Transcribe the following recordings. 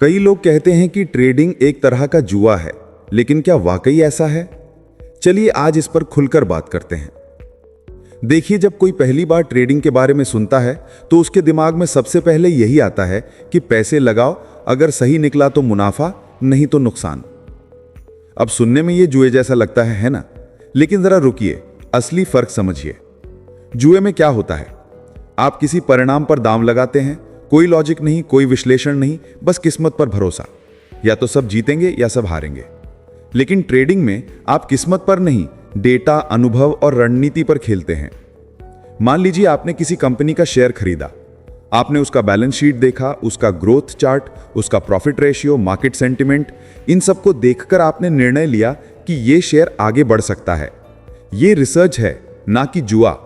कई लोग कहते हैं कि ट्रेडिंग एक तरह का जुआ है, लेकिन क्या वाकई ऐसा है? चलिए आज इस पर खुलकर बात करते हैं। देखिए, जब कोई पहली बार ट्रेडिंग के बारे में सुनता है तो उसके दिमाग में सबसे पहले यही आता है कि पैसे लगाओ, अगर सही निकला तो मुनाफा, नहीं तो नुकसान। अब सुनने में ये जुए जैसा लगता है ना? लेकिन जरा रुकिए, असली फर्क समझिए। जुए में क्या होता है? आप किसी परिणाम पर दांव लगाते हैं, कोई लॉजिक नहीं, कोई विश्लेषण नहीं, बस किस्मत पर भरोसा। या तो सब जीतेंगे या सब हारेंगे। लेकिन ट्रेडिंग में आप किस्मत पर नहीं, डेटा, अनुभव और रणनीति पर खेलते हैं। मान लीजिए आपने किसी कंपनी का शेयर खरीदा। आपने उसका बैलेंस शीट देखा, उसका ग्रोथ चार्ट, उसका प्रॉफिट रेशियो, मार्केट सेंटिमेंट, इन सबको देखकर आपने निर्णय लिया कि यह शेयर आगे बढ़ सकता है। यह रिसर्च है, ना कि जुआ।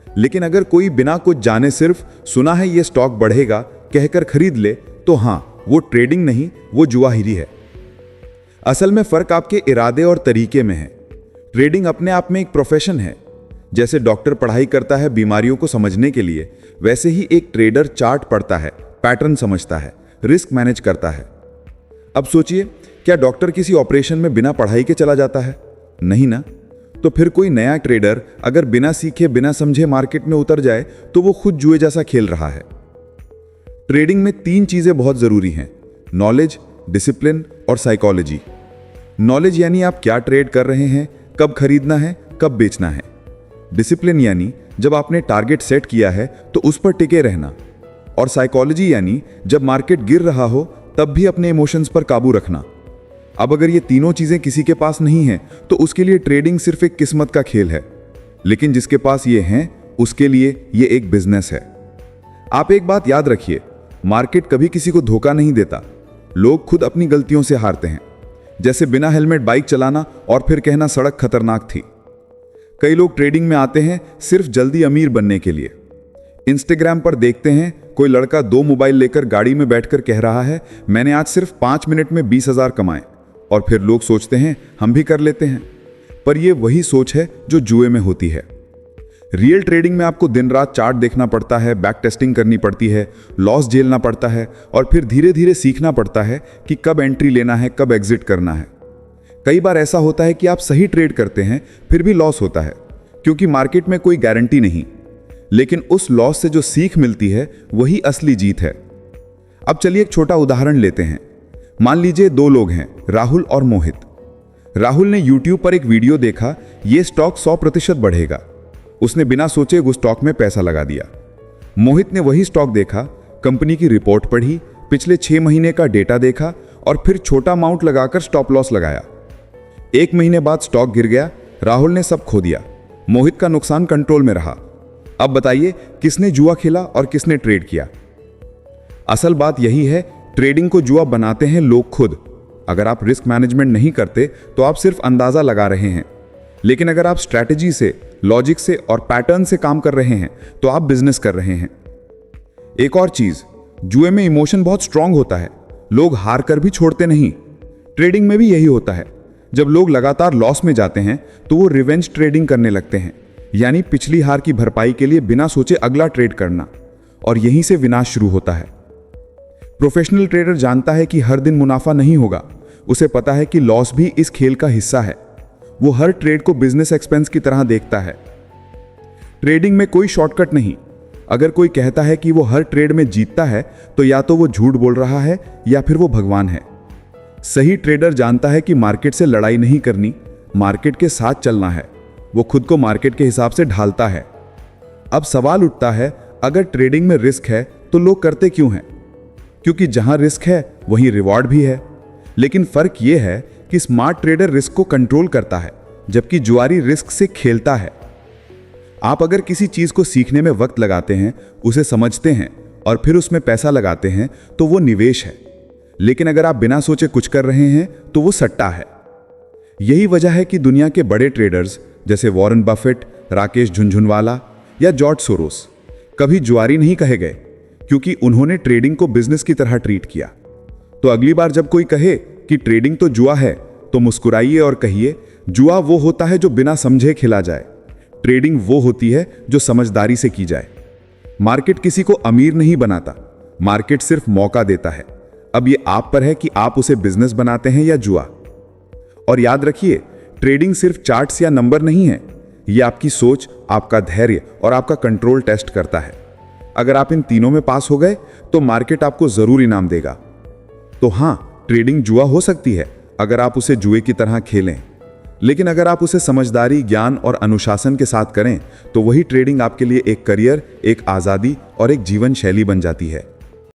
लेकिन अगर कोई बिना कुछ जाने सिर्फ सुना है यह स्टॉक बढ़ेगा कहकर खरीद ले, तो हां, वो ट्रेडिंग नहीं, वो जुआ ही है। असल में फर्क आपके इरादे और तरीके में है। ट्रेडिंग अपने आप में एक प्रोफेशन है। जैसे डॉक्टर पढ़ाई करता है बीमारियों को समझने के लिए, वैसे ही एक ट्रेडर चार्ट पढ़ता है, पैटर्न समझता है, रिस्क मैनेज करता है। अब सोचिए, क्या डॉक्टर किसी ऑपरेशन में बिना पढ़ाई के चला जाता है? नहीं ना। तो फिर कोई नया ट्रेडर अगर बिना सीखे, बिना समझे मार्केट में उतर जाए तो वो खुद जुए जैसा खेल रहा है। ट्रेडिंग में 3 चीजें बहुत जरूरी हैं: नॉलेज, डिसिप्लिन और साइकोलॉजी। नॉलेज यानी आप क्या ट्रेड कर रहे हैं, कब खरीदना है, कब बेचना है। डिसिप्लिन यानी जब आपने टारगेट सेट किया है तो उस पर टिके रहना। और साइकोलॉजी यानी जब मार्केट गिर रहा हो तब भी अपने इमोशंस पर काबू रखना। अब अगर ये तीनों चीजें किसी के पास नहीं है तो उसके लिए ट्रेडिंग सिर्फ एक किस्मत का खेल है। लेकिन जिसके पास ये हैं, उसके लिए ये एक बिजनेस है। आप एक बात याद रखिए, मार्केट कभी किसी को धोखा नहीं देता। लोग खुद अपनी गलतियों से हारते हैं। जैसे बिना हेलमेट बाइक चलाना और फिर कहना सड़क खतरनाक थी। कई लोग ट्रेडिंग में आते हैं सिर्फ जल्दी अमीर बनने के लिए। इंस्टाग्राम पर देखते हैं कोई लड़का 2 मोबाइल लेकर गाड़ी में बैठकर कह रहा है, मैंने आज सिर्फ 5 मिनट में 20,000 कमाए। और फिर लोग सोचते हैं हम भी कर लेते हैं। पर यह वही सोच है जो जुए में होती है। रियल ट्रेडिंग में आपको दिन रात चार्ट देखना पड़ता है, बैक टेस्टिंग करनी पड़ती है, लॉस झेलना पड़ता है और फिर धीरे धीरे सीखना पड़ता है कि कब एंट्री लेना है, कब एग्जिट करना है। कई बार ऐसा होता है कि आप सही ट्रेड करते हैं फिर भी लॉस होता है, क्योंकि मार्केट में कोई गारंटी नहीं। लेकिन उस लॉस से जो सीख मिलती है वही असली जीत है। अब चलिए एक छोटा उदाहरण लेते हैं। मान लीजिए 2 लोग हैं, राहुल और मोहित। राहुल ने YouTube पर एक वीडियो देखा, ये स्टॉक 100% बढ़ेगा। उसने बिना सोचे उस स्टॉक में पैसा लगा दिया। मोहित ने वही स्टॉक देखा, कंपनी की रिपोर्ट पढ़ी, पिछले 6 महीने का डेटा देखा और फिर छोटा अमाउंट लगाकर स्टॉप लॉस लगाया। 1 महीने बाद स्टॉक गिर गया, राहुल ने सब खो दिया। मोहित का नुकसान कंट्रोल में रहा। अब बताइए किसने जुआ खेला और किसने ट्रेड किया? असल बात यही है, ट्रेडिंग को जुआ बनाते हैं लोग खुद। अगर आप रिस्क मैनेजमेंट नहीं करते तो आप सिर्फ अंदाजा लगा रहे हैं। लेकिन अगर आप स्ट्रैटेजी से, लॉजिक से और पैटर्न से काम कर रहे हैं तो आप बिजनेस कर रहे हैं। एक और चीज, जुए में इमोशन बहुत स्ट्रांग होता है। लोग हार कर भी छोड़ते नहीं। ट्रेडिंग में भी यही होता है। जब लोग लगातार लॉस में जाते हैं तो वो रिवेंज ट्रेडिंग करने लगते हैं, यानी पिछली हार की भरपाई के लिए बिना सोचे अगला ट्रेड करना। और यहीं से विनाश शुरू होता है। प्रोफेशनल ट्रेडर जानता है कि हर दिन मुनाफा नहीं होगा। उसे पता है कि लॉस भी इस खेल का हिस्सा है। वो हर ट्रेड को बिजनेस एक्सपेंस की तरह देखता है। ट्रेडिंग में कोई शॉर्टकट नहीं। अगर कोई कहता है कि वो हर ट्रेड में जीतता है तो या तो वो झूठ बोल रहा है या फिर वो भगवान है। सही ट्रेडर जानता है कि मार्केट से लड़ाई नहीं करनी, मार्केट के साथ चलना है। वो खुद को मार्केट के हिसाब से ढालता है। अब सवाल उठता है, अगर ट्रेडिंग में रिस्क है तो लोग करते क्यों हैं? क्योंकि जहां रिस्क है वहीं रिवॉर्ड भी है। लेकिन फर्क यह है कि स्मार्ट ट्रेडर रिस्क को कंट्रोल करता है, जबकि जुआरी रिस्क से खेलता है। आप अगर किसी चीज को सीखने में वक्त लगाते हैं, उसे समझते हैं और फिर उसमें पैसा लगाते हैं तो वो निवेश है। लेकिन अगर आप बिना सोचे कुछ कर रहे हैं तो वो सट्टा है। यही वजह है कि दुनिया के बड़े ट्रेडर्स जैसे वॉरेन बफेट, राकेश झुनझुनवाला या जॉर्ज सोरोस कभी जुआरी नहीं कहे गए, क्योंकि उन्होंने ट्रेडिंग को बिजनेस की तरह ट्रीट किया। तो अगली बार जब कोई कहे कि ट्रेडिंग तो जुआ है, तो मुस्कुराइए और कहिए, जुआ वो होता है जो बिना समझे खेला जाए, ट्रेडिंग वो होती है जो समझदारी से की जाए। मार्केट किसी को अमीर नहीं बनाता, मार्केट सिर्फ मौका देता है। अब ये आप पर है कि आप उसे बिजनेस बनाते हैं या जुआ। और याद रखिए, ट्रेडिंग सिर्फ चार्ट्स या नंबर नहीं है, ये आपकी सोच, आपका धैर्य और आपका कंट्रोल टेस्ट करता है। अगर आप इन तीनों में पास हो गए तो मार्केट आपको जरूर इनाम देगा। तो हां, ट्रेडिंग जुआ हो सकती है अगर आप उसे जुए की तरह खेलें, लेकिन अगर आप उसे समझदारी, ज्ञान और अनुशासन के साथ करें तो वही ट्रेडिंग आपके लिए एक करियर, एक आजादी और एक जीवन शैली बन जाती है।